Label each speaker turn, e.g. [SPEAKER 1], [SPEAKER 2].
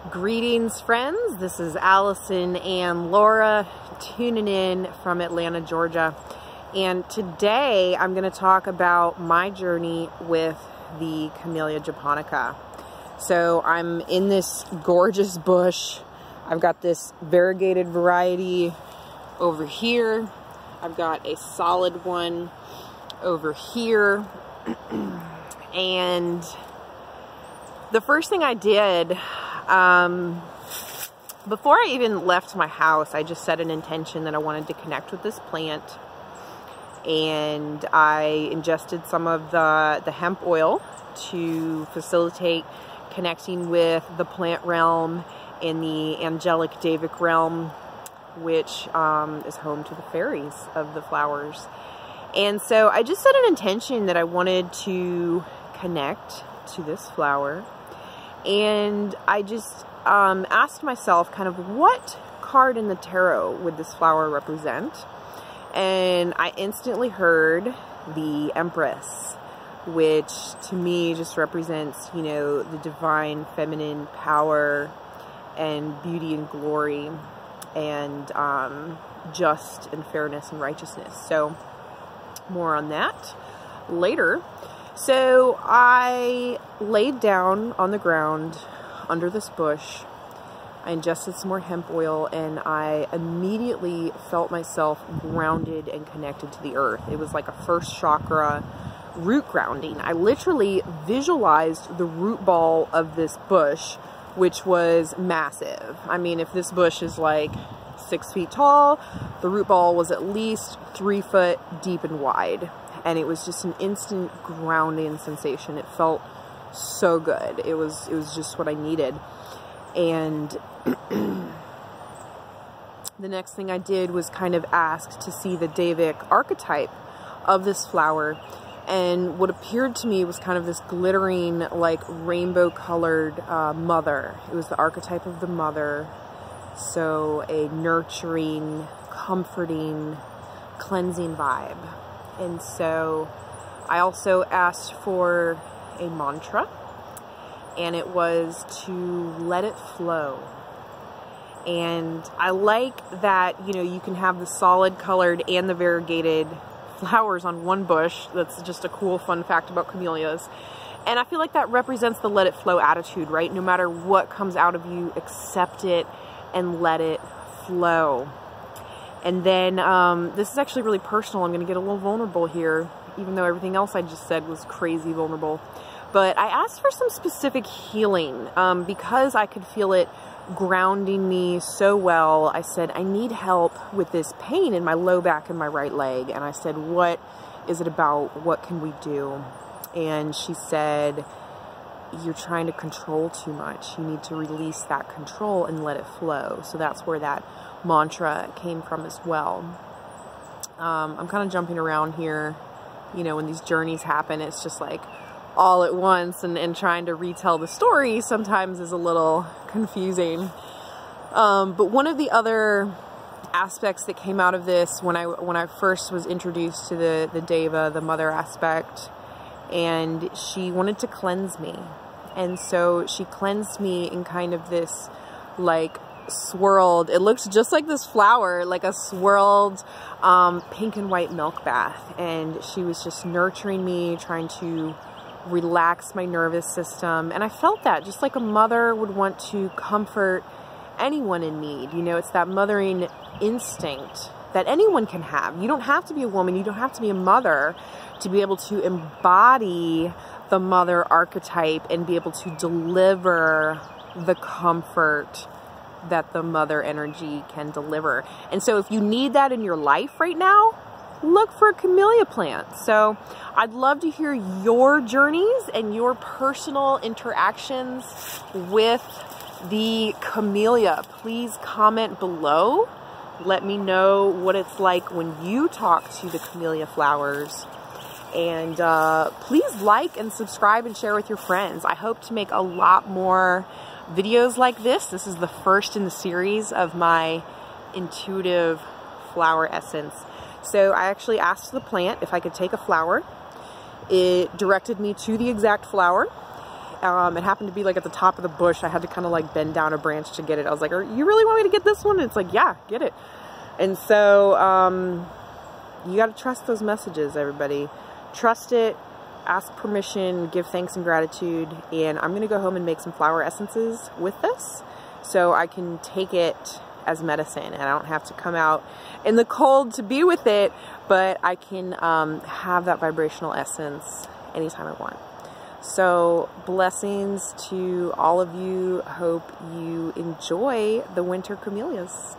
[SPEAKER 1] Greetings, friends. This is Allison and Laura tuning in from Atlanta, Georgia. And today I'm going to talk about my journey with the Camellia japonica. So I'm in this gorgeous bush. I've got this variegated variety over here. I've got a solid one over here. And the first thing I did, before I even left my house, I just set an intention that I wanted to connect with this plant. And I ingested some of the hemp oil to facilitate connecting with the plant realm and the angelic Devic realm, which is home to the fairies of the flowers. And so I just set an intention that I wanted to connect to this flower. And I just asked myself kind of what card in the tarot would this flower represent. And I instantly heard the Empress, which to me just represents, you know, the divine feminine power and beauty and glory and just and fairness and righteousness. So more on that later. So I laid down on the ground under this bush. I ingested some more hemp oil and I immediately felt myself grounded and connected to the earth. It was like a first chakra root grounding. I literally visualized the root ball of this bush, which was massive. I mean, if this bush is like 6 feet tall, the root ball was at least 3 foot deep and wide. And it was just an instant grounding sensation. It felt so good. It was just what I needed. And the next thing I did was kind of ask to see the Devic archetype of this flower. And what appeared to me was kind of this glittering, like rainbow colored mother. It was the archetype of the mother. So a nurturing, comforting, cleansing vibe. And so I also asked for a mantra, and it was to let it flow. And I like that, you know, you can have the solid colored and the variegated flowers on one bush. That's just a cool fun fact about camellias. And I feel like that represents the let it flow attitude, right? No matter what comes out of you, accept it and let it flow. And then this is actually really personal. I'm going to get a little vulnerable here, even though everything else I just said was crazy vulnerable. But I asked for some specific healing because I could feel it grounding me so well. I said, I need help with this pain in my low back and my right leg. And I said, what is it about? What can we do? And she said, you're trying to control too much. You need to release that control and let it flow. So that's where that mantra came from as well. I'm kind of jumping around here. You know, when these journeys happen, it's just like all at once, and trying to retell the story sometimes is a little confusing. But one of the other aspects that came out of this when I first was introduced to the Deva, the mother aspect, and she wanted to cleanse me. And so she cleansed me in kind of this like swirled, it looks just like this flower, like a swirled pink and white milk bath. And she was just nurturing me, trying to relax my nervous system. And I felt that just like a mother would want to comfort anyone in need. You know, it's that mothering instinct that anyone can have. You don't have to be a woman, you don't have to be a mother to be able to embody the mother archetype and be able to deliver the comfort that the mother energy can deliver. And so if you need that in your life right now, look for a camellia plant. So I'd love to hear your journeys and your personal interactions with the camellia. Please comment below. Let me know what it's like when you talk to the camellia flowers. And please like and subscribe and share with your friends. I hope to make a lot more videos like this. This is the first in the series of my intuitive flower essence. So I actually asked the plant if I could take a flower. It directed me to the exact flower. It happened to be like at the top of the bush. I had to kind of like bend down a branch to get it. I was like, you really want me to get this one? And it's like, yeah, get it. And so you got to trust those messages, everybody. Trust it, ask permission, give thanks and gratitude. And I'm going to go home and make some flower essences with this so I can take it as medicine, and I don't have to come out in the cold to be with it, but I can have that vibrational essence anytime I want. So blessings to all of you. Hope you enjoy the winter camellias.